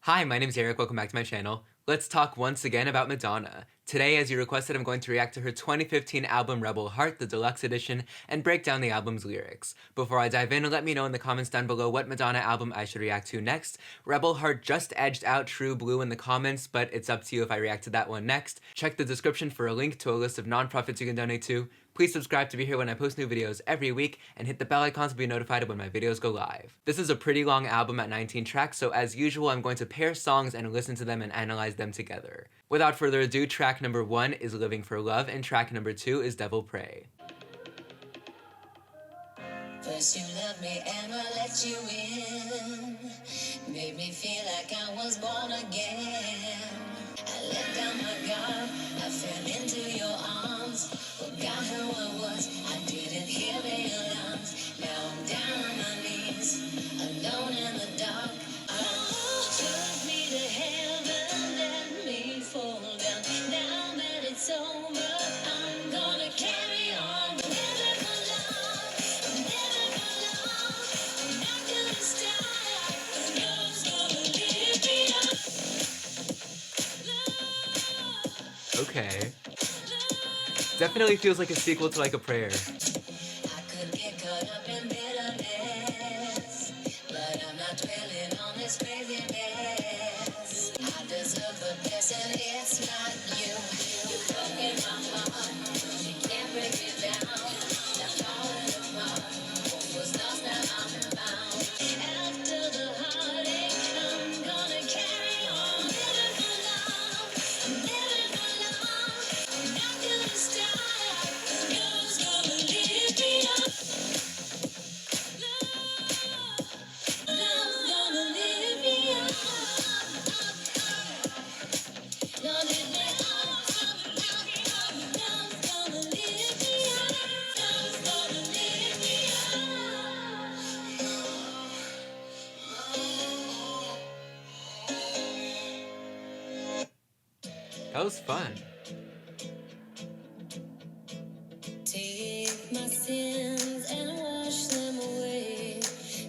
Hi, my name is Eric, welcome back to my channel. Let's talk once again about Madonna. Today, as you requested, I'm going to react to her 2015 album Rebel Heart, the deluxe edition, and break down the album's lyrics. Before I dive in, let me know in the comments down below what Madonna album I should react to next. Rebel Heart just edged out True Blue in the comments, but it's up to you if I react to that one next. Check the description for a link to a list of nonprofits you can donate to. Please subscribe to be here when I post new videos every week, and hit the bell icon to be notified when my videos go live. This is a pretty long album at 19 tracks, so as usual, I'm going to pair songs and listen to them and analyze them together. Without further ado, track number 1 is Living for Love, and track number 2 is Devil Pray. First you loved me and I let you in. Made me feel like I was born again. I let down my guard, I fell into your arms. Forgot who I was, I didn't hear the alarms. Now I'm down on my knees, alone in the dark. Oh, took me to heaven, let me fall down. Now that it's over, I'm gonna carry on. Living for love, living for love. I'm not gonna stop, 'cause love's gonna lift me up. Okay. Definitely feels like a sequel to Like a Prayer. I could get caught up in bitterness, but I'm not dwelling on this craziness. I deserve the best and it's not you. You've broken my heart, you can't break it down. I'm falling apart, what was lost now I'm found. After the heartache, I'm gonna carry on. Living for love, I'm living for love. I'm not gonna stop. That was fun. Take my sins and wash them away.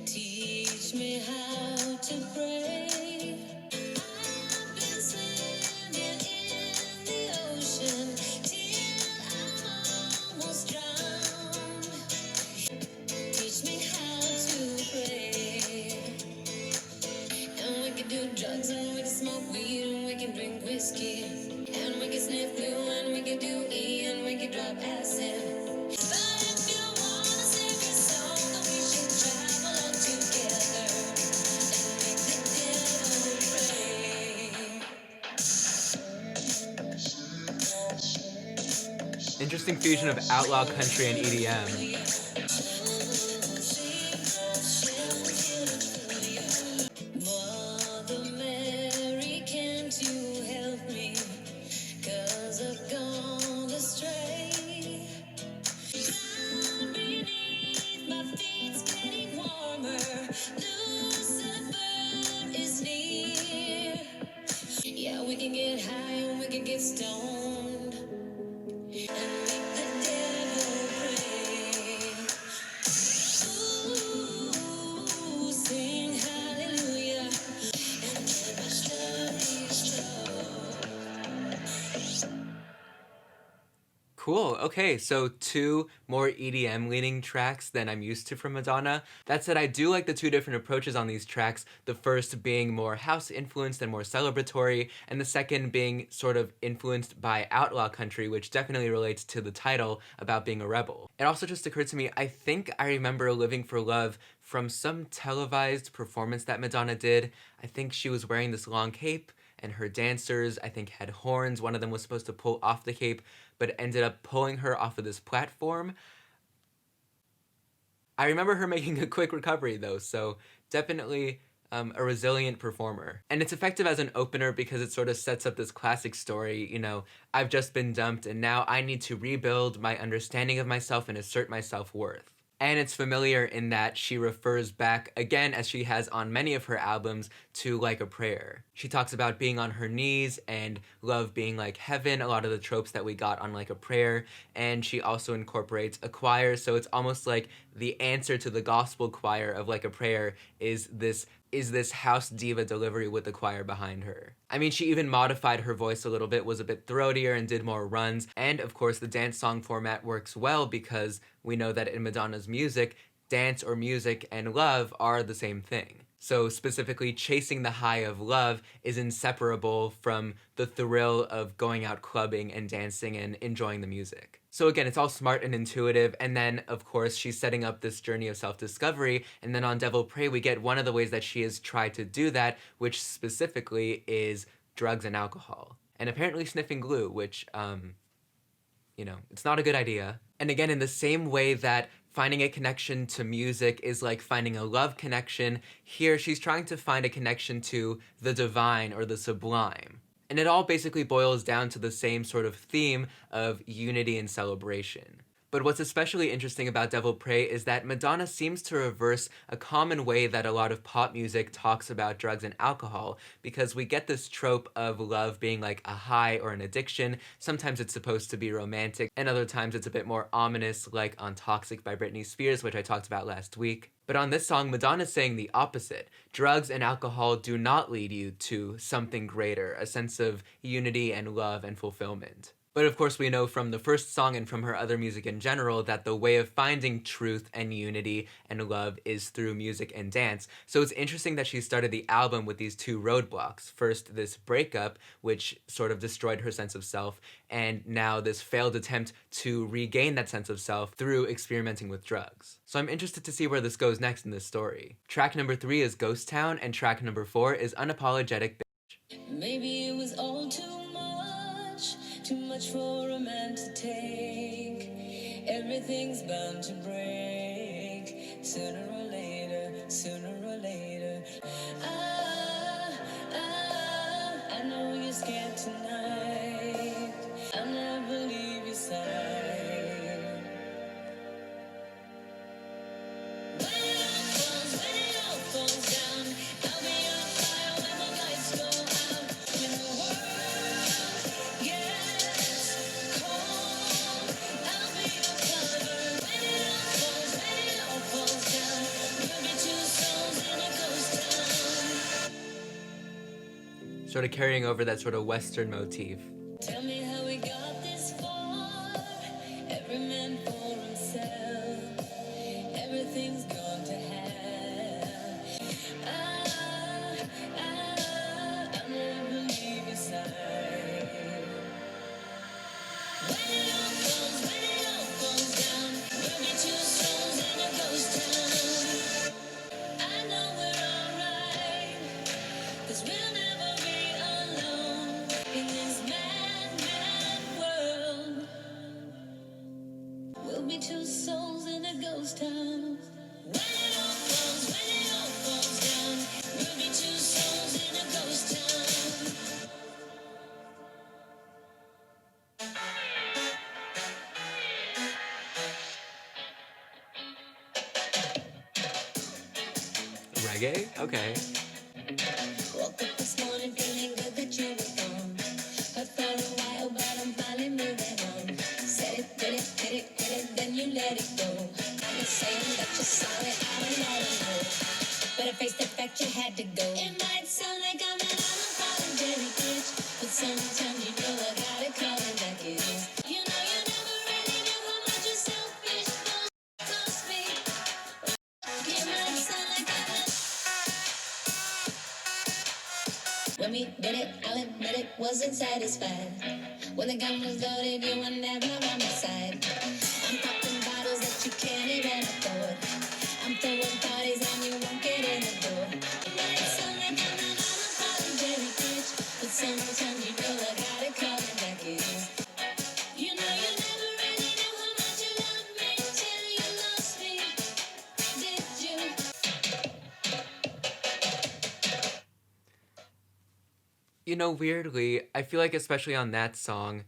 Teach me how to pray. I've been swimming in the ocean till I'm almost drowned. Teach me how to pray. And we can do drugs and we can smoke weed and we can drink whiskey. And we can sniff glue and we can do E and we can drop acid. But if you wanna sing a song, then we should travel all together and make the devil pray. Interesting fusion of outlaw country and EDM. Mother Mary, can't you help me? 'Cause I've gone astray. Down beneath my feet's getting warmer. Lucifer is near. Yeah, we can get high and we can get stoned and make the devil pray. Ooh, sing hallelujah and never study strong. Cool, okay, so 2 more EDM leaning tracks than I'm used to from Madonna. That said, I do like the 2 different approaches on these tracks, the first being more house influenced and more celebratory, and the second being sort of influenced by outlaw country, which definitely relates to the title about being a rebel. It also just occurred to me, I think I remember Living for Love from some televised performance that Madonna did. I think she was wearing this long cape, and her dancers, I think, had horns. One of them was supposed to pull off the cape, but ended up pulling her off of this platform. I remember her making a quick recovery, though, so definitely a resilient performer. And it's effective as an opener because it sort of sets up this classic story, you know, I've just been dumped and now I need to rebuild my understanding of myself and assert my self-worth. And it's familiar in that she refers back, again as she has on many of her albums, to Like a Prayer. She talks about being on her knees and love being like heaven, a lot of the tropes that we got on Like a Prayer, and she also incorporates a choir, so it's almost like the answer to the gospel choir of Like a Prayer is this is this house diva delivery with the choir behind her. I mean, she even modified her voice a little bit, was a bit throatier and did more runs, and of course the dance song format works well because we know that in Madonna's music, dance or music and love are the same thing. So specifically, chasing the high of love is inseparable from the thrill of going out clubbing and dancing and enjoying the music. So again, it's all smart and intuitive, and then, of course, she's setting up this journey of self-discovery, and then on Devil Pray, we get one of the ways that she has tried to do that, which specifically is drugs and alcohol. And apparently sniffing glue, which, it's not a good idea. And again, in the same way that finding a connection to music is like finding a love connection, here she's trying to find a connection to the divine or the sublime. And it all basically boils down to the same sort of theme of unity and celebration. But what's especially interesting about Devil Pray is that Madonna seems to reverse a common way that a lot of pop music talks about drugs and alcohol, because we get this trope of love being like a high or an addiction. Sometimes it's supposed to be romantic, and other times it's a bit more ominous, like on Toxic by Britney Spears, which I talked about last week. But on this song, Madonna's saying the opposite. Drugs and alcohol do not lead you to something greater, a sense of unity and love and fulfillment. But of course we know from the first song and from her other music in general that the way of finding truth and unity and love is through music and dance. So it's interesting that she started the album with these two roadblocks. First, this breakup, which sort of destroyed her sense of self, and now this failed attempt to regain that sense of self through experimenting with drugs. So I'm interested to see where this goes next in this story. Track number 3 is Ghost Town, and track number 4 is Unapologetic. Maybe it was all too much for a man to take. Everything's bound to break, sooner or later, sooner or later. I know you're scared tonight. I'll never leave your side. When it all falls down, I'll be your fire when the lights go out. When the world gets cold, I'll be your cover. When it all falls down, we'll be two souls in a ghost town. Sort of carrying over that sort of Western motif. Tell me how we got this far. Every man for himself. Everything's gone to hell. I'll never leave your side. When it all falls down, we'll be two souls in a ghost town. I know we're alright, 'cause we'll never be alone in this mad, mad world. We'll be two souls in a ghost town. When it all falls down, we'll be two souls in a ghost town. Reggae? Okay. Woke up this morning feeling good that you were gone. Hurt for a while, but I'm finally moving on. Said it, did it, hit it, hit it, then you let it go. I'm saying that you're sorry, I don't know. But face the fact you had to go. It might sound like I'm an unapologetic bitch, but sometimes you know I gotta call it like it is. You know you never really knew how much a selfish thought cost me. It might sound like I'm an. When we did it, I'll admit it, wasn't satisfied. When the gun was loaded, you were never on my side. I'm popping bottles that you can't even afford. I'm throwing parties and you won't get in the door. It might sound like I'm an unapologetic bitch, but sometimes you know I gotta call it like it is. You know you never really knew how much you loved me till you lost me, did you? Weirdly, I feel like especially on that song,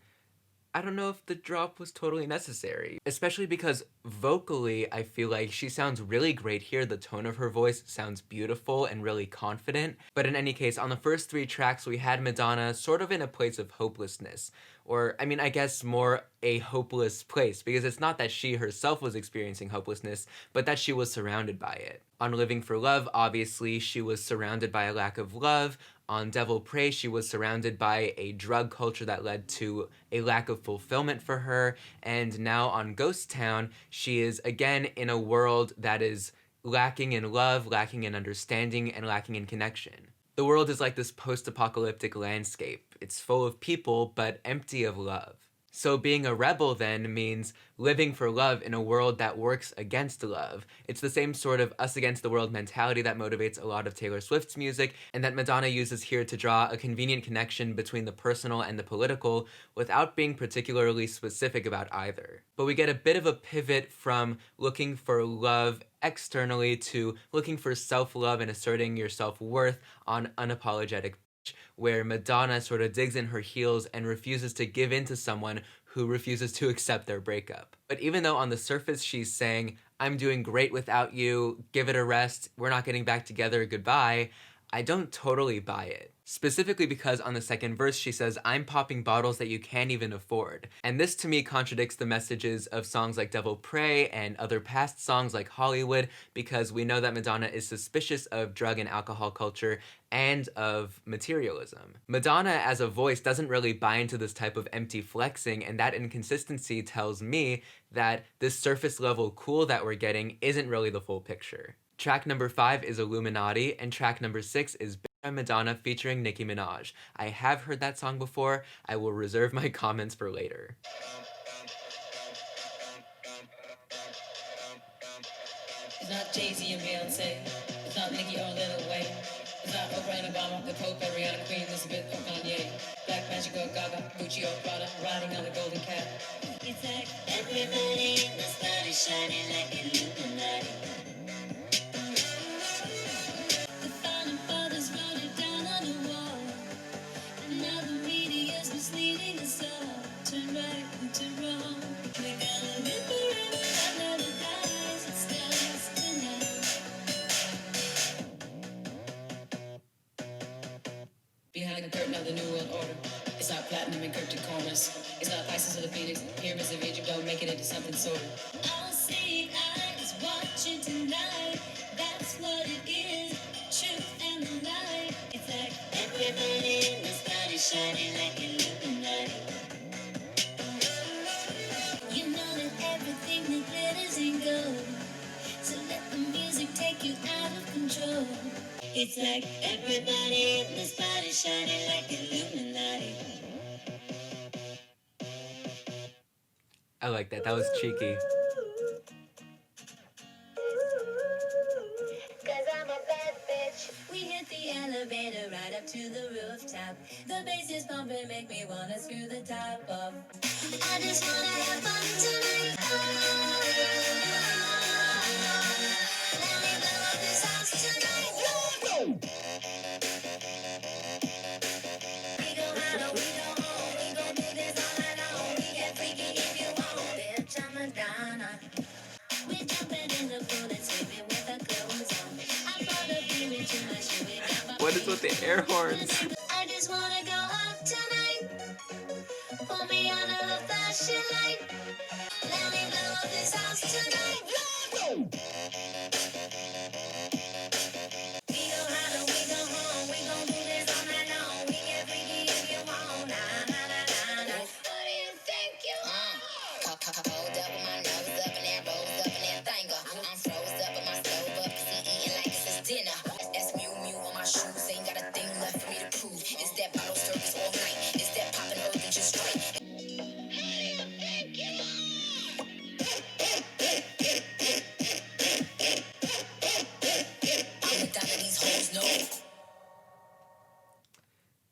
I don't know if the drop was totally necessary. Especially because vocally, I feel like she sounds really great here. The tone of her voice sounds beautiful and really confident. But in any case, on the first 3 tracks, we had Madonna sort of in a place of hopelessness. Or, I mean, I guess more a hopeless place, because it's not that she herself was experiencing hopelessness, but that she was surrounded by it. On Living for Love, obviously, she was surrounded by a lack of love. On Devil Pray, she was surrounded by a drug culture that led to a lack of fulfillment for her. And now on Ghost Town, she is again in a world that is lacking in love, lacking in understanding, and lacking in connection. The world is like this post-apocalyptic landscape. It's full of people, but empty of love. So being a rebel then means living for love in a world that works against love. It's the same sort of us against the world mentality that motivates a lot of Taylor Swift's music, and that Madonna uses here to draw a convenient connection between the personal and the political without being particularly specific about either. But we get a bit of a pivot from looking for love externally to looking for self-love and asserting your self-worth on Unapologetic, where Madonna sort of digs in her heels and refuses to give in to someone who refuses to accept their breakup. But even though on the surface she's saying, I'm doing great without you, give it a rest, we're not getting back together, goodbye, I don't totally buy it. Specifically because on the second verse she says, I'm popping bottles that you can't even afford. And this to me contradicts the messages of songs like Devil Pray and other past songs like Hollywood, because we know that Madonna is suspicious of drug and alcohol culture and of materialism. Madonna as a voice doesn't really buy into this type of empty flexing, and that inconsistency tells me that this surface level cool that we're getting isn't really the full picture. Track number 5 is Illuminati, and track number 6 is by Madonna featuring Nicki Minaj. I have heard that song before. I will reserve my comments for later. It's not Jay-Z and Beyonce. It's not Nicki or Lil Wayne. It's not Oprah and Obama, the Pope, Ariana, Queen, Elizabeth, or Kanye. Black Magic or Gaga, Gucci or Prada, riding on a golden cat. It's like everybody in the sky is shining like Illuminati. The founding fathers wrote it down on the wall. And now the media's misleading us all. Turn right and turn wrong. We're gonna live forever, that never dies. It starts tonight. Behind the curtain of the New World Order. It's not platinum and cryptic corners. It's not Isis or the Phoenix. Pyramids of Egypt don't make it into something sort of. All seeing eyes watching tonight. That's what it is. Truth and the light. It's like everybody in the sky is shining like Illuminati. You know that everything that glitters ain't gold. So let the music take you out of control. It's like everybody in the spot is shining like Illuminati. I like that. That was cheeky. Cause I'm a bad bitch. We hit the elevator right up to the rooftop. The bass is pumping, make me wanna screw the top off. I just wanna have fun tonight. Let me blow up this house tonight. We go high, we go home. We gon' do this all night long. We get freaky if you want. Bitch, I'm Madonna. We jumping in the pool and swimming with our clothes on. I brought a beer into my shoe. What is with the air horns? I just wanna go up tonight. Pull me on a little flashing light. Let me blow up this house tonight. We go high, we go home. We gon' do this all night long. We get freaky if you want. Nah, nah, nah, nah, nah. What do you think you want? Hold up with my nose up and that rose up and that finger. I'm froze up with my stove up, cause he eating like this is dinner. That's Mew Mew on my shoes, ain't got a thing left for me to prove. Is that bottle service all night? Is that poppin' earth and just right? How do you think you are? I'm the dime these hoes know.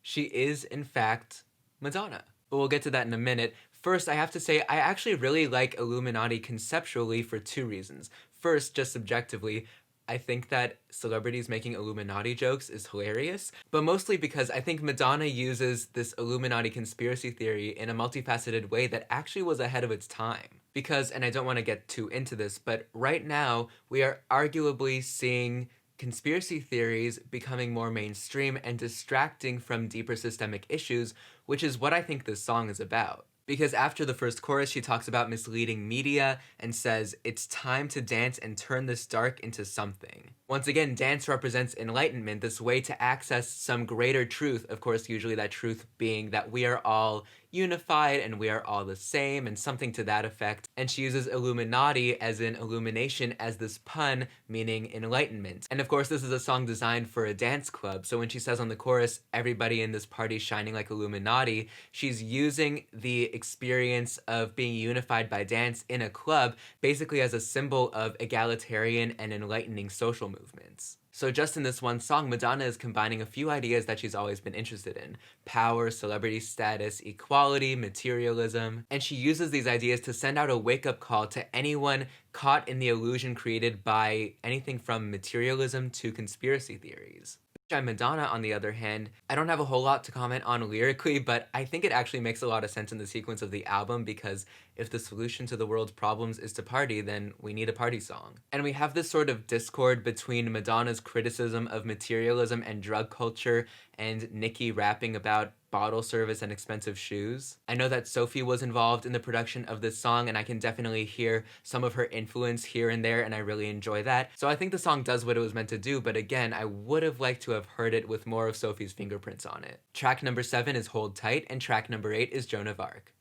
She is, in fact, Madonna. But we'll get to that in a minute. First, I have to say, I actually really like Illuminati conceptually for 2 reasons. First, just subjectively, I think that celebrities making Illuminati jokes is hilarious, but mostly because I think Madonna uses this Illuminati conspiracy theory in a multifaceted way that actually was ahead of its time. Because, and I don't want to get too into this, but right now we are arguably seeing conspiracy theories becoming more mainstream and distracting from deeper systemic issues, which is what I think this song is about. Because after the first chorus, she talks about misleading media and says, "It's time to dance and turn this dark into something." Once again, dance represents enlightenment, this way to access some greater truth, of course, usually that truth being that we are all unified and we are all the same, and something to that effect. And she uses Illuminati as in illumination as this pun, meaning enlightenment. And of course, this is a song designed for a dance club, so when she says on the chorus, "Everybody in this party shining like Illuminati," she's using the experience of being unified by dance in a club basically as a symbol of egalitarian and enlightening social movements. So just in this one song, Madonna is combining a few ideas that she's always been interested in: power, celebrity status, equality, materialism, and she uses these ideas to send out a wake-up call to anyone caught in the illusion created by anything from materialism to conspiracy theories. Madonna, on the other hand, I don't have a whole lot to comment on lyrically, but I think it actually makes a lot of sense in the sequence of the album, because if the solution to the world's problems is to party, then we need a party song. And we have this sort of discord between Madonna's criticism of materialism and drug culture and Nicki rapping about bottle service and expensive shoes. I know that Sophie was involved in the production of this song, and I can definitely hear some of her influence here and there, and I really enjoy that. So I think the song does what it was meant to do, but again, I would have liked to have heard it with more of Sophie's fingerprints on it. Track number 7 is Hold Tight, and track number 8 is Joan of Arc.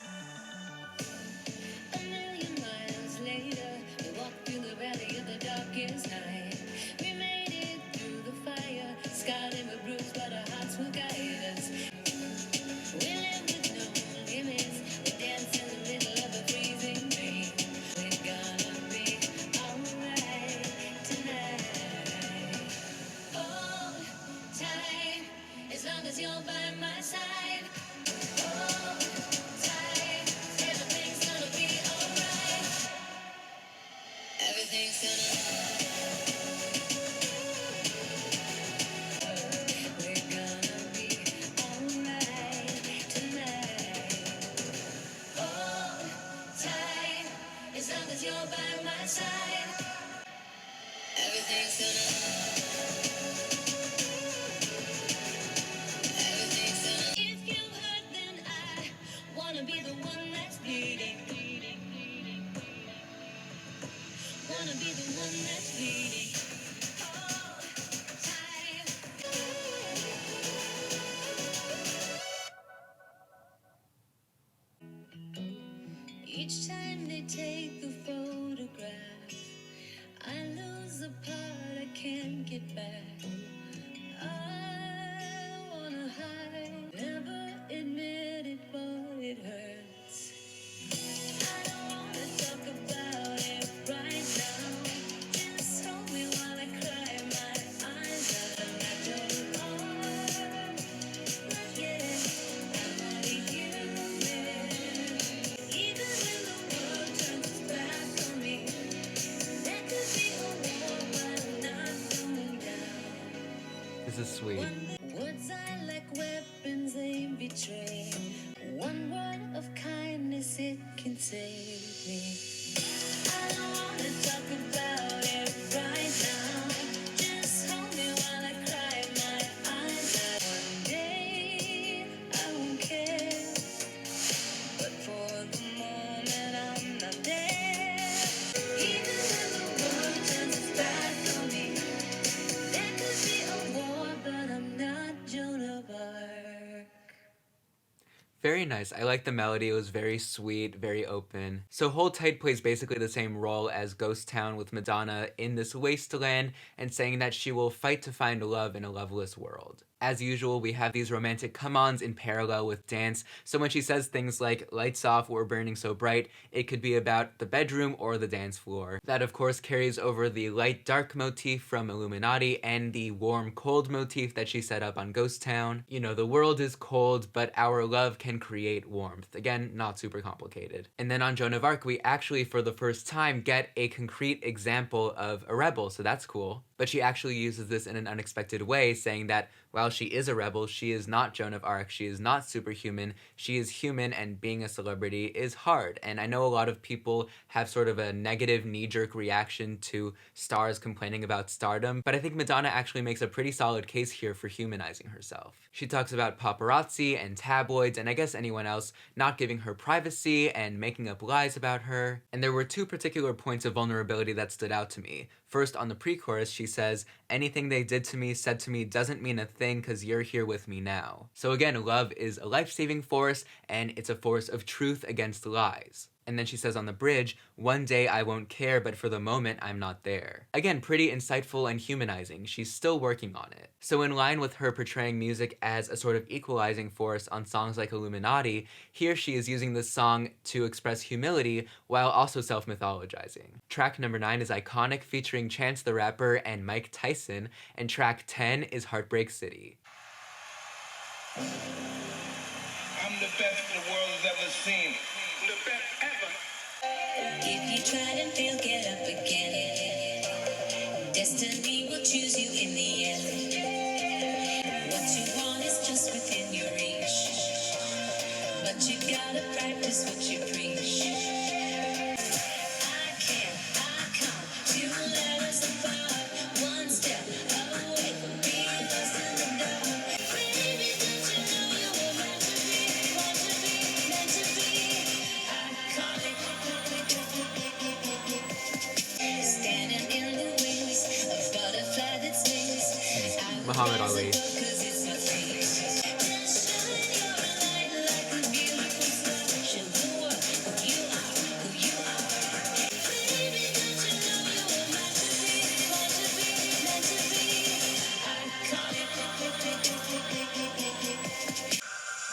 Each time they take the photograph, I lose the part I can't get back. I wanna hide, never admit it, but it hurts. I don't wanna talk about it right now. Just hold me while I cry my eyes out. I'm not your arm, not yet. I'm only human. Even when the world turns its back on me, there could be a war, but I'm not going down. This is sweet. Words are like weapons, they betray. One word of kindness, it can save me. I don't wanna talk about it right now. Just hold me while I cry my eyes out. One day I won't care, but for the moment I'm not there. Even when the world turns its back on me, there could be a war, but I'm not Joan of Arc. Very nice. I like the melody. It was very sweet, very open. So Hold Tight plays basically the same role as Ghost Town, with Madonna in this wasteland and saying that she will fight to find love in a loveless world. As usual, we have these romantic come-ons in parallel with dance, so when she says things like "lights off, we're burning so bright," it could be about the bedroom or the dance floor. That of course carries over the light-dark motif from Illuminati and the warm-cold motif that she set up on Ghost Town. You know, the world is cold, but our love can can create warmth. Again, not super complicated. And then on Joan of Arc, we actually, for the first time, get a concrete example of a rebel, so that's cool. But she actually uses this in an unexpected way, saying that while she is a rebel, she is not Joan of Arc, she is not superhuman, she is human, and being a celebrity is hard. And I know a lot of people have sort of a negative knee-jerk reaction to stars complaining about stardom, but I think Madonna actually makes a pretty solid case here for humanizing herself. She talks about paparazzi and tabloids, and I guess anyone else, not giving her privacy and making up lies about her. And there were two particular points of vulnerability that stood out to me. First, on the pre-chorus, she says, "Anything they did to me, said to me, doesn't mean a thing cause you're here with me now." So again, love is a life-saving force, and it's a force of truth against lies. And then she says on the bridge, "One day I won't care, but for the moment I'm not there." Again, pretty insightful and humanizing. She's still working on it. So in line with her portraying music as a sort of equalizing force on songs like Illuminati, here she is using this song to express humility while also self-mythologizing. Track number 9 is iconic, featuring Chance the Rapper and Mike Tyson, and track 10 is Heartbreak City. I'm the best the world has ever seen. The best ever. If you tried and failed, get up again. Destiny will choose you in the end. What you want is just within your reach, but you gotta practice what you preach. I come, 2 letters apart, 1 step away from being lost in the dark. Baby, don't you know you were meant to be, meant to be, meant to be. Standing in the wings, a butterfly that stings. Muhammad Ali.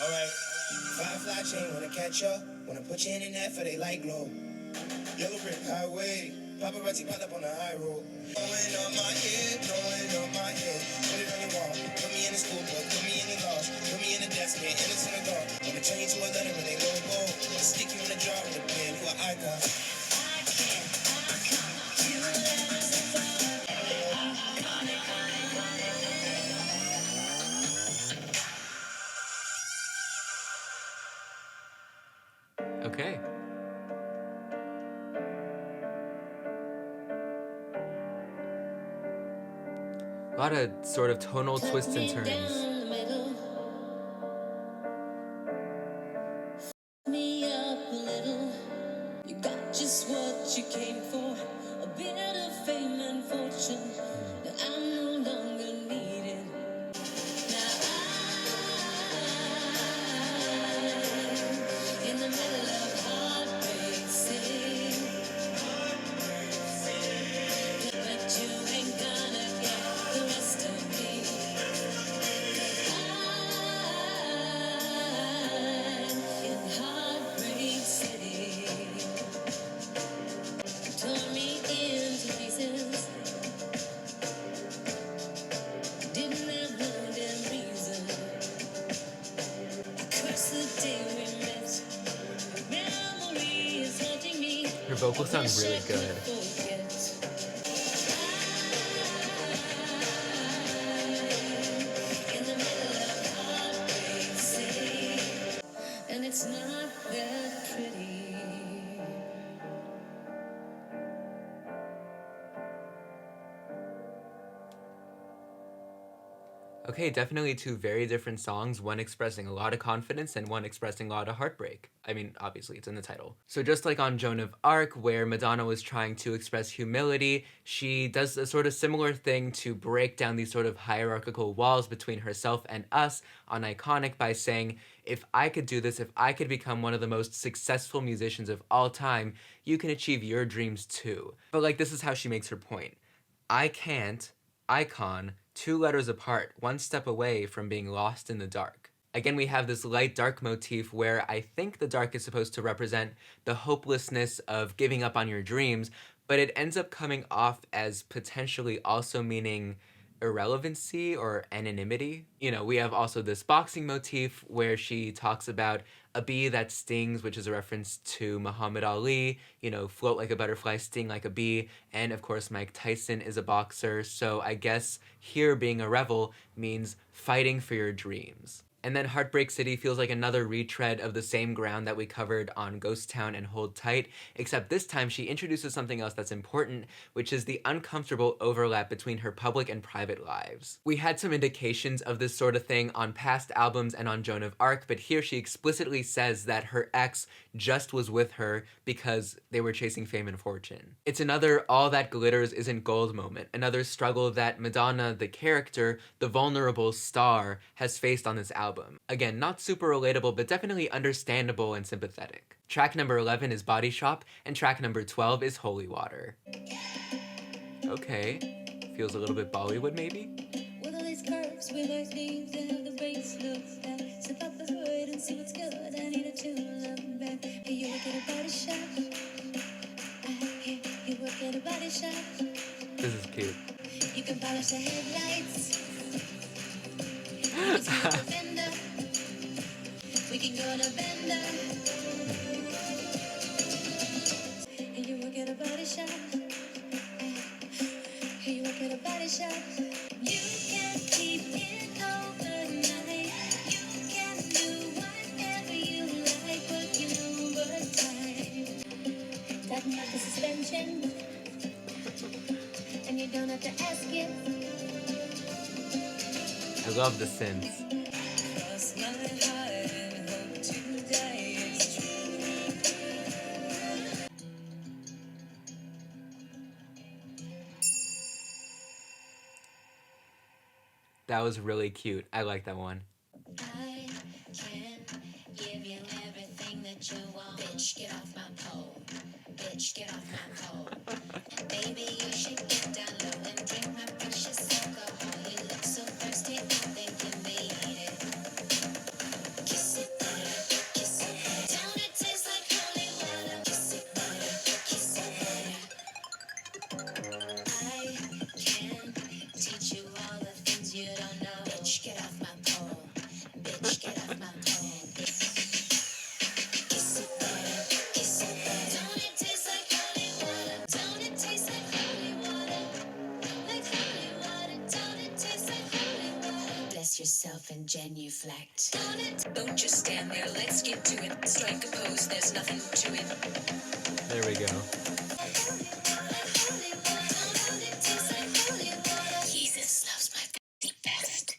Alright. Firefly chain, wanna catch up. Wanna put you in the net for they light glow. Yellow brick highway. Paparazzi pop up on the high road. Blowing up my head, blowing up my head. Put it on your wall. Put me in the school book, put me in the lounge. Put me in the desk, man, in the synagogue. Wanna turn you to a letter when they go go. Wanna stick you in the jar with a pen, you an icon. Okay. A lot of sort of tonal twists and turns. Me up a little. You got just what you came for. A bit of fame and fortune that I'm no longer needed. Now I'm in the middle of Heartbreak City. But you ain't gonna get the rest of me. I'm in Heartbreak City. Tore me into pieces. Didn't have no damn reason. I curse the day we met. Memory is haunting me. Her vocals sound really good. In the middle of Heartbreak City, and it's not that pretty. Okay, definitely two very different songs, one expressing a lot of confidence and one expressing a lot of heartbreak. I mean, obviously, it's in the title. So just like on Joan of Arc, where Madonna was trying to express humility, she does a sort of similar thing to break down these sort of hierarchical walls between herself and us on Iconic by saying, if I could do this, if I could become one of the most successful musicians of all time, you can achieve your dreams too. But like, this is how she makes her point. I can't, icon, 2 letters apart, 1 step away from being lost in the dark. Again, we have this light-dark motif where I think the dark is supposed to represent the hopelessness of giving up on your dreams, but it ends up coming off as potentially also meaning irrelevancy or anonymity. You know, we have also this boxing motif where she talks about a bee that stings, which is a reference to Muhammad Ali, you know, float like a butterfly, sting like a bee. And of course, Mike Tyson is a boxer. So I guess here being a rebel means fighting for your dreams. And then Heartbreak City feels like another retread of the same ground that we covered on Ghost Town and Hold Tight, except this time she introduces something else that's important, which is the uncomfortable overlap between her public and private lives. We had some indications of this sort of thing on past albums and on Joan of Arc, but here she explicitly says that her ex just was with her because they were chasing fame and fortune. It's another all that glitters isn't gold moment, another struggle that Madonna, the character, the vulnerable star, has faced on this album. Again, not super relatable, but definitely understandable and sympathetic. Track number 11 is Body Shop, and track number 12 is Holy Water. Okay, feels a little bit Bollywood maybe? With all these curves, we like these and the race looks at. Step up the hood and see what's good. I need a true love back. Hey, you work at a body shop. I hear you work at a body shop. This is cute. You can polish the headlights. You can see the fender. We can go to Bender. Hey, you work at a body shop. Hey, you work at a body shop. You can keep it overnight. You can do whatever you like, but you know overtime. Tighten up the suspension, and you don't have to ask it. I love the synths. Cross my heart and hope to die is true. That was really cute. I like that one. I can give you everything that you want. Bitch, get off my pole. Bitch, get off my pole. Baby, you should get down low and drink my precious alcohol. You look so thirsty, I think you made it. Kiss it better, kiss it better. Don't it taste like holy water? Kiss it better, kiss it better. I can teach you all the things you don't know. Bitch, get off my pole. Bitch, get off my pole. Kiss it better, kiss it better. Don't it taste like holy water? Don't it taste like holy water? Like holy water. Don't it taste like holy water? Bless yourself and genuflect. Don't it? Don't just stand there. Let's get to it. Strike a pose. There's nothing to it. There we go. Jesus loves my the best.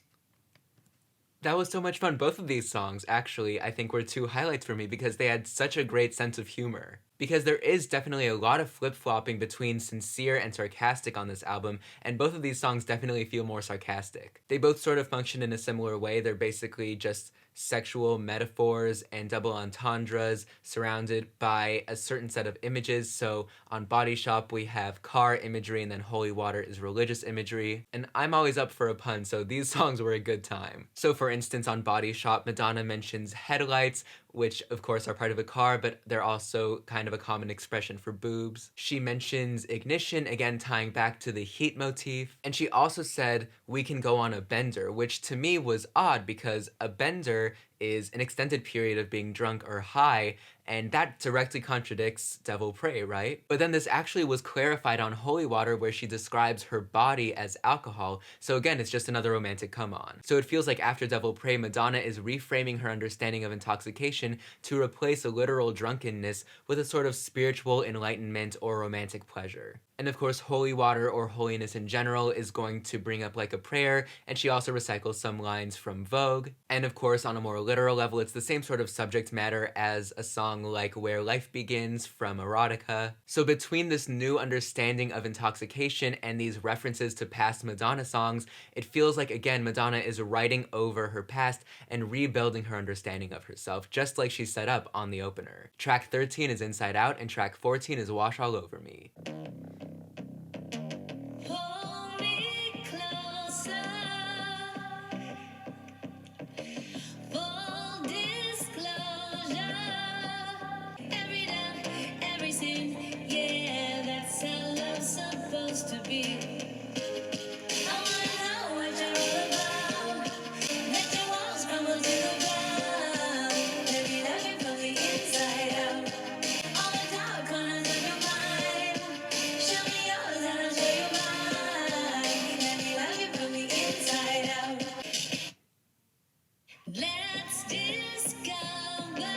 That was so much fun. Both of these songs, actually, I think were two highlights for me because they had such a great sense of humor. Because there is definitely a lot of flip-flopping between sincere and sarcastic on this album, and both of these songs definitely feel more sarcastic. They both sort of function in a similar way. They're basically just sexual metaphors and double entendres surrounded by a certain set of images. So on Body Shop, we have car imagery, and then Holy Water is religious imagery. And I'm always up for a pun, so these songs were a good time. So for instance, on Body Shop, Madonna mentions headlights, which of course are part of a car, but they're also kind of a common expression for boobs. She mentions ignition, again tying back to the heat motif. And she also said, we can go on a bender, which to me was odd because a bender is an extended period of being drunk or high, and that directly contradicts Devil Pray, right? But then this actually was clarified on Holy Water where she describes her body as alcohol, so again, it's just another romantic come-on. So it feels like after Devil Pray, Madonna is reframing her understanding of intoxication to replace a literal drunkenness with a sort of spiritual enlightenment or romantic pleasure. And of course, holy water or holiness in general is going to bring up like a prayer, and she also recycles some lines from Vogue. And of course, on a more literal level, it's the same sort of subject matter as a song like Where Life Begins from Erotica. So between this new understanding of intoxication and these references to past Madonna songs, it feels like, again, Madonna is writing over her past and rebuilding her understanding of herself, just like she set up on the opener. Track 13 is Inside Out, and track 14 is Wash All Over Me. Hold me closer. Full disclosure. Every night, every scene. Yeah, that's how love's supposed to be. I wanna know discover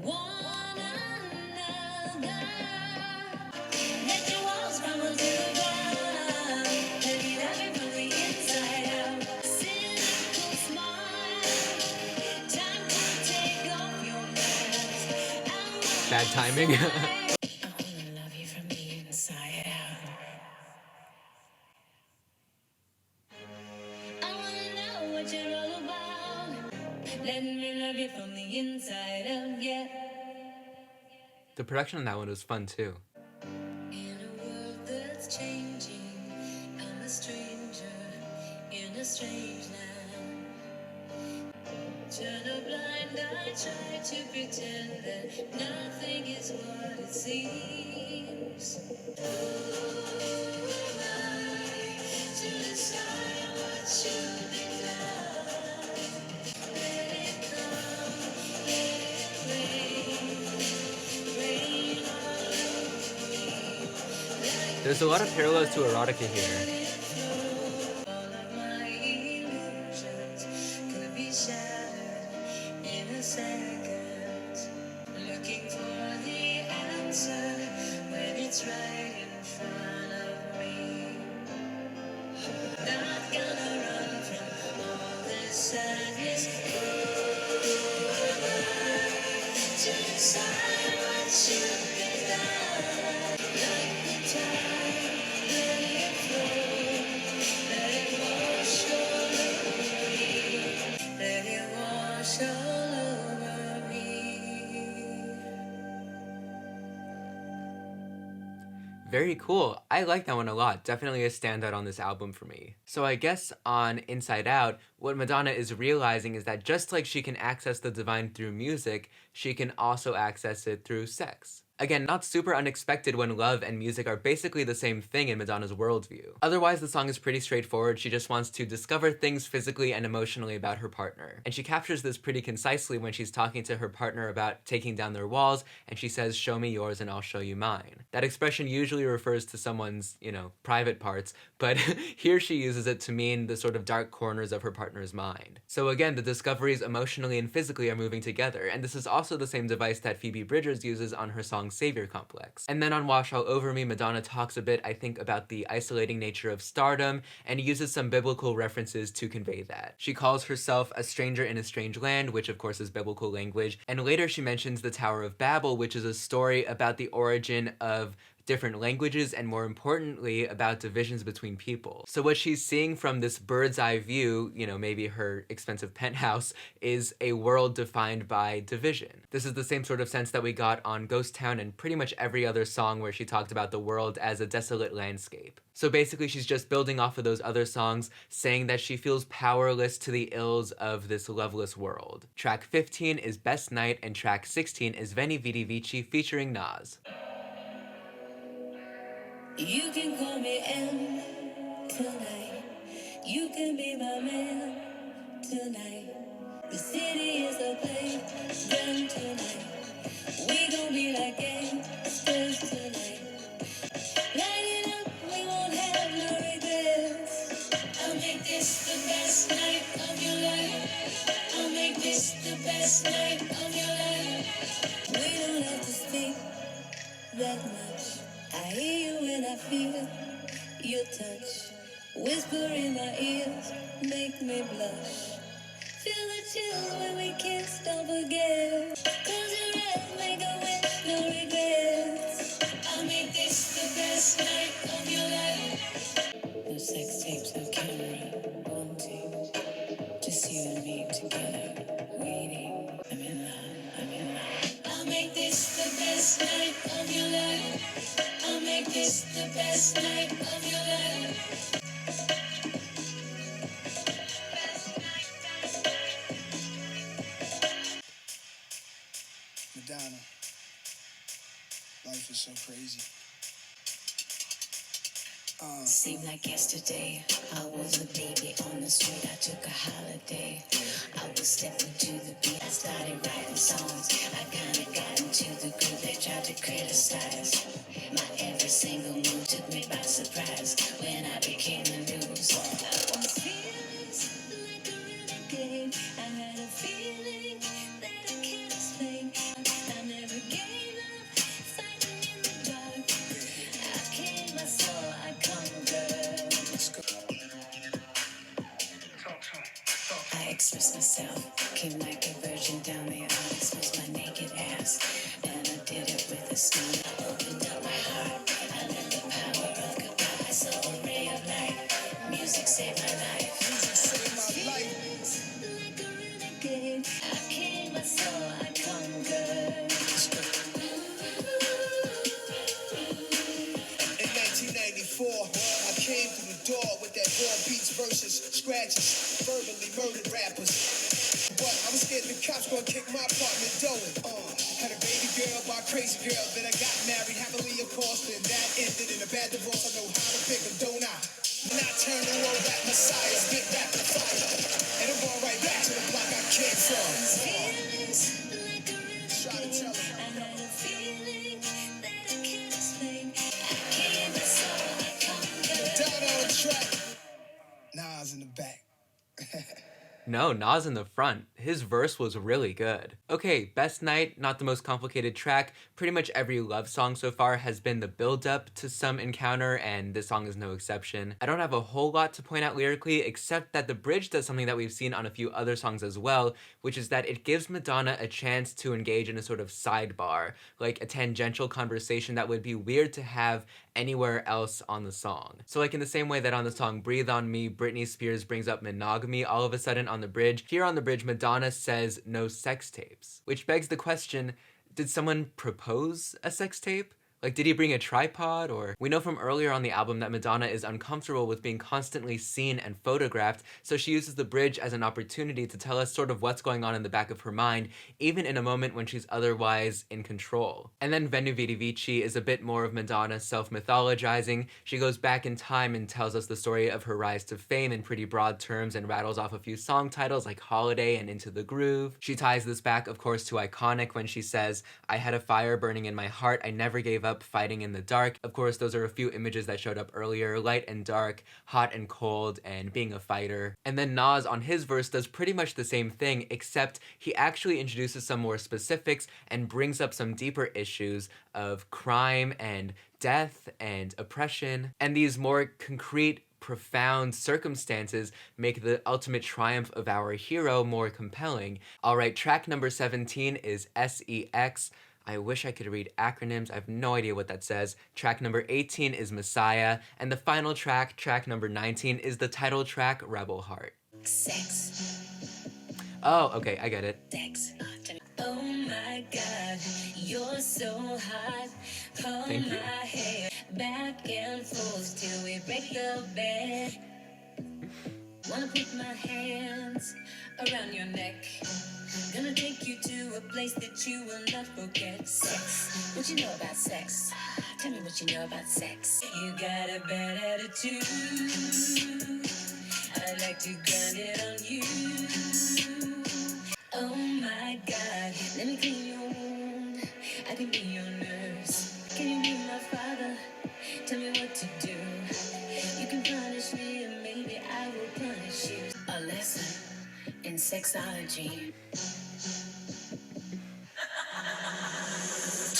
one another. Let your walls crumble to the ground. Let me love you from the inside out. Cynical smile. Time to take off your mask. Bad timing. I wanna love you from the inside out. I wanna know what you're all about. Let me love you from the inside out, yeah. The production on that one was fun too. In a world that's changing, I'm a stranger in a strange land. Turn a blind eye, try to pretend that nothing is what it seems. Who am I to decide what should be done? Let it come, let it rain all over me. There's a lot of parallels to erotica here. All of my illusions could be shattered in a second. Looking for the answer when it's right in front of me. Not gonna run from all this sadness. Who am I to decide what should be done? Like the tide, let it flow, let it wash all over me, let it wash all over me. Very cool. I like that one a lot. Definitely a standout on this album for me. So I guess on Inside Out, what Madonna is realizing is that just like she can access the divine through music, she can also access it through sex. Again, not super unexpected when love and music are basically the same thing in Madonna's worldview. Otherwise, the song is pretty straightforward. She just wants to discover things physically and emotionally about her partner. And she captures this pretty concisely when she's talking to her partner about taking down their walls, and she says, "Show me yours and I'll show you mine." That expression usually refers to someone's, private parts, but here she uses it to mean the sort of dark corners of her partner's mind. So again, the discoveries emotionally and physically are moving together, and this is also the same device that Phoebe Bridgers uses on her song Savior Complex. And then on Wash All Over Me, Madonna talks a bit, I think, about the isolating nature of stardom, and uses some biblical references to convey that. She calls herself a stranger in a strange land, which of course is biblical language, and later she mentions the Tower of Babel, which is a story about the origin of different languages and, more importantly, about divisions between people. So what she's seeing from this bird's eye view, maybe her expensive penthouse, is a world defined by division. This is the same sort of sense that we got on Ghost Town and pretty much every other song where she talked about the world as a desolate landscape. So basically she's just building off of those other songs, saying that she feels powerless to the ills of this loveless world. Track 15 is Best Night, and track 16 is Veni, Vidi, Vici featuring Nas. You can call me M tonight. You can be my man tonight. The city is a place done tonight. We gon' be like gangsters tonight. Light it up, we won't have no regrets. I'll make this the best night of your life. I'll make this the best night of your life. We don't have to speak that much. I hear you and I feel your touch. Whisper in my ears, make me blush. Feel the chills when we kiss, don't forget. Close your eyes, make a wish, no regrets. I'll make this the best night of your life. No sex tapes, no camera, wanting. Just you and me together, waiting. I'm in love, I'm in love. I'll make this the best night of your life. I'll make this the best night of your life. Madonna, life is so crazy. Seemed like yesterday, I was a baby on the street. I took a holiday. I was stepping to the beat. I started writing songs. I kinda got into the group. They tried to criticize. My every single move took me by surprise when I became the news. I was fearless like express myself. Came like a virgin down the aisle, exposed my naked ass. And I did it with a smile. I opened up my heart. I let the power of goodbye. I saw a ray of light. Music saved my life. Music saved my life. Like a renegade, I came, I saw, I conquered. In 1994, I came through the door with that raw beats versus scratches, verbally murdered rappers. But I was scared the cops gonna kick my apartment door in. Had a baby girl by a crazy girl, then I got married happily, of course, then that ended in a bad divorce. I know how to pick 'em, don't I? When I turn the world rap messiah, spit rap the fire, and I'm going right back to the block I came from. Try to tell 'em. I had a feeling that I can't explain. I came, I saw, I conquered. Down on the track, Nas in the back. No, Nas in the front. His verse was really good. Okay, Best Night, not the most complicated track. Pretty much every love song so far has been the build-up to some encounter, and this song is no exception. I don't have a whole lot to point out lyrically, except that the bridge does something that we've seen on a few other songs as well, which is that it gives Madonna a chance to engage in a sort of sidebar, like a tangential conversation that would be weird to have anywhere else on the song. So like in the same way that on the song Breathe on Me, Britney Spears brings up monogamy all of a sudden on the bridge, here on the bridge Madonna says no sex tapes. Which begs the question, did someone propose a sex tape? Like, did he bring a tripod? Or we know from earlier on the album that Madonna is uncomfortable with being constantly seen and photographed, so she uses the bridge as an opportunity to tell us sort of what's going on in the back of her mind, even in a moment when she's otherwise in control. And then Veni, Vidi, Vici is a bit more of Madonna self-mythologizing. She goes back in time and tells us the story of her rise to fame in pretty broad terms and rattles off a few song titles like Holiday and Into the Groove. She ties this back, of course, to Iconic when she says, I had a fire burning in my heart, I never gave up fighting in the dark. Of course, those are a few images that showed up earlier, light and dark, hot and cold, and being a fighter. And then Nas on his verse does pretty much the same thing, except he actually introduces some more specifics and brings up some deeper issues of crime and death and oppression. And these more concrete, profound circumstances make the ultimate triumph of our hero more compelling. Alright, track number 17 is SEX. I wish I could read acronyms. I have no idea what that says. Track number 18 is Messiah. And the final track, track number 19, is the title track, Rebel Heart. Sex. Oh, okay, I get it. Sex. Oh my God, you're so hot. Pull Thank you. my hair back and forth till we break the bed. Wanna put my hands around your neck. Gonna take you to a place that you will not forget. Sex. What you know about sex? Tell me what you know about sex. You got a bad attitude. I'd like to grind it on you. Oh my God, let me clean your wound. I can be your nurse. Can you be my father? Tell me what to do. You can punish me and maybe I will punish you. A lesson in sexology.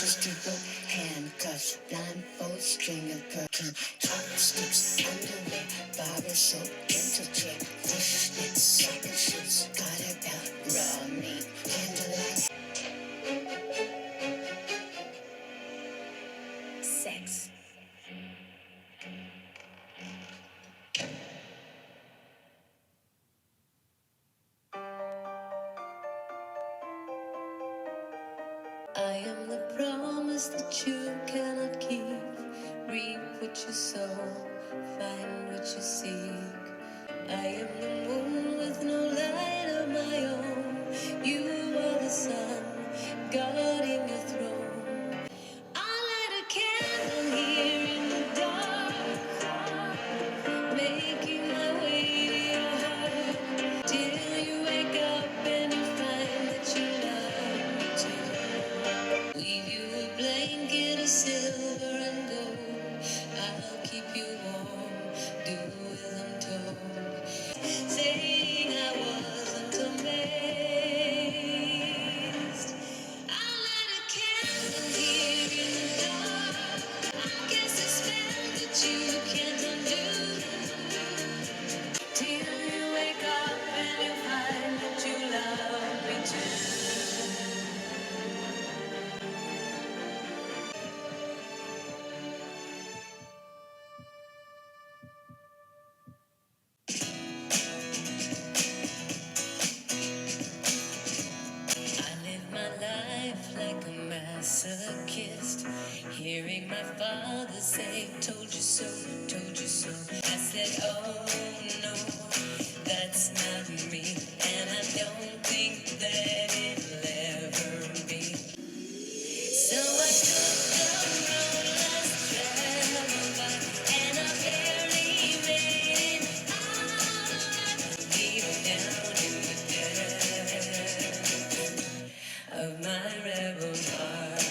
Twisted rope, handcuffs, blindfold, string of perkin, chopsticks, underwear, barber soap, dental chair, fishnets, satin shoes, garter belt, raw meat, candlelight. Sex. I am the promise that you cannot keep. Reap what you sow, find what you seek. I am the moon with no light of my own. You are the sun, guarding your throne. I'll light a candle here in the dark, making my way to your heart, till you wake up and you find that you love me too. Leave you a blanket of silver and gold. I'll keep you warm, do as I'm told. Saying I that's not me, and I don't think that it'll ever be. So I took the road less traveled by, and I barely made it out. Deep down in the depths of my rebel heart,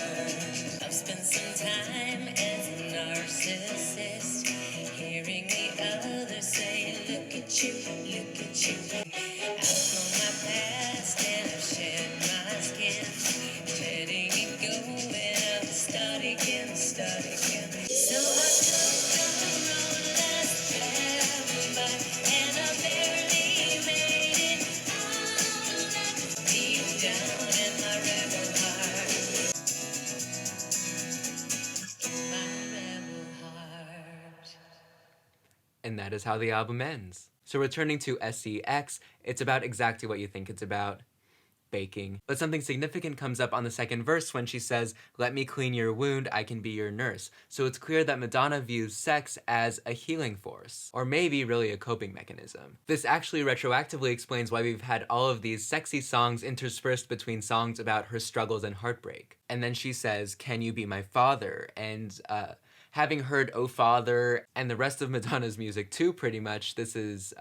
I've spent some time as a narcissist, hearing the others say, look at you, look at you. I've thrown my past and I've shed my skin, letting it go and I'll start again, start again. So I took the road less traveled by, and I barely made it out. Deep down in my rebel heart, in my rebel heart. And that is how the album ends. So returning to SCX, it's about exactly what you think it's about. Baking. But something significant comes up on the second verse when she says, let me clean your wound, I can be your nurse. So it's clear that Madonna views sex as a healing force, or maybe really a coping mechanism. This actually retroactively explains why we've had all of these sexy songs interspersed between songs about her struggles and heartbreak. And then she says, can you be my father? And having heard Oh Father and the rest of Madonna's music too, pretty much, this is,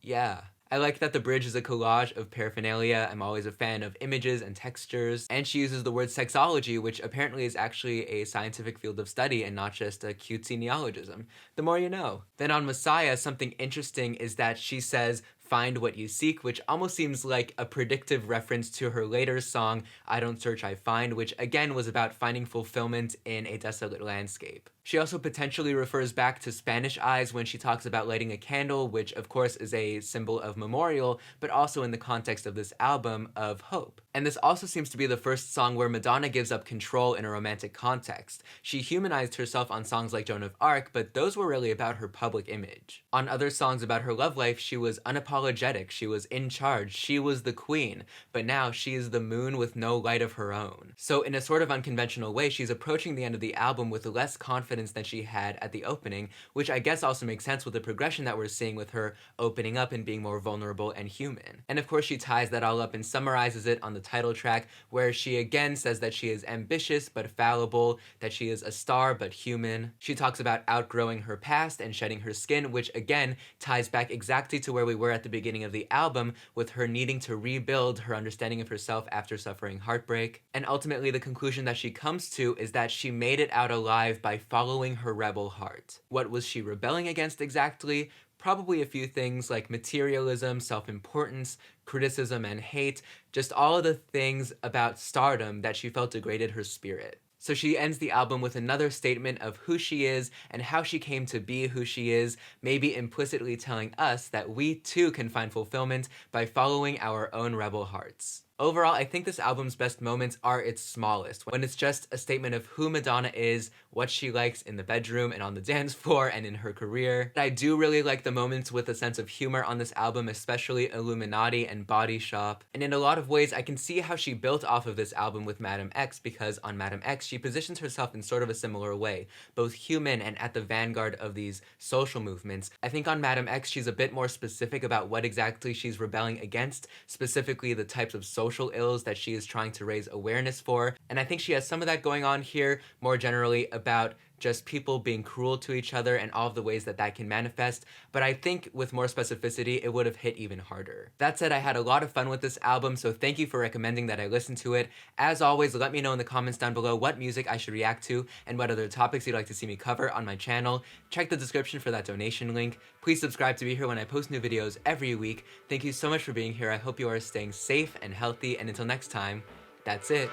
yeah. I like that the bridge is a collage of paraphernalia. I'm always a fan of images and textures. And she uses the word sexology, which apparently is actually a scientific field of study and not just a cutesy neologism. The more you know. Then on Messiah, something interesting is that she says, find what you seek, which almost seems like a predictive reference to her later song, I Don't Search, I Find, which again was about finding fulfillment in a desolate landscape. She also potentially refers back to Spanish Eyes when she talks about lighting a candle, which of course is a symbol of memorial, but also in the context of this album of hope. And this also seems to be the first song where Madonna gives up control in a romantic context. She humanized herself on songs like Joan of Arc, but those were really about her public image. On other songs about her love life, she was unapologetic, she was in charge, she was the queen, but now she is the moon with no light of her own. So in a sort of unconventional way, she's approaching the end of the album with less confidence than she had at the opening, which I guess also makes sense with the progression that we're seeing with her opening up and being more vulnerable and human. And of course she ties that all up and summarizes it on the title track, where she again says that she is ambitious but fallible, that she is a star but human. She talks about outgrowing her past and shedding her skin, which again ties back exactly to where we were at the beginning of the album, with her needing to rebuild her understanding of herself after suffering heartbreak. And ultimately the conclusion that she comes to is that she made it out alive by following her rebel heart. What was she rebelling against exactly? Probably a few things like materialism, self-importance, criticism, and hate, just all of the things about stardom that she felt degraded her spirit. So she ends the album with another statement of who she is and how she came to be who she is, maybe implicitly telling us that we too can find fulfillment by following our own rebel hearts. Overall, I think this album's best moments are its smallest, when it's just a statement of who Madonna is, what she likes in the bedroom and on the dance floor and in her career. I do really like the moments with a sense of humor on this album, especially Illuminati and Body Shop. And in a lot of ways, I can see how she built off of this album with Madame X, because on Madame X, she positions herself in sort of a similar way, both human and at the vanguard of these social movements. I think on Madame X, she's a bit more specific about what exactly she's rebelling against, specifically the types of social ills that she is trying to raise awareness for. And I think she has some of that going on here, more generally about just people being cruel to each other and all of the ways that that can manifest, but I think with more specificity, it would have hit even harder. That said, I had a lot of fun with this album, so thank you for recommending that I listen to it. As always, let me know in the comments down below what music I should react to and what other topics you'd like to see me cover on my channel. Check the description for that donation link. Please subscribe to be here when I post new videos every week. Thank you so much for being here. I hope you are staying safe and healthy, and until next time, that's it.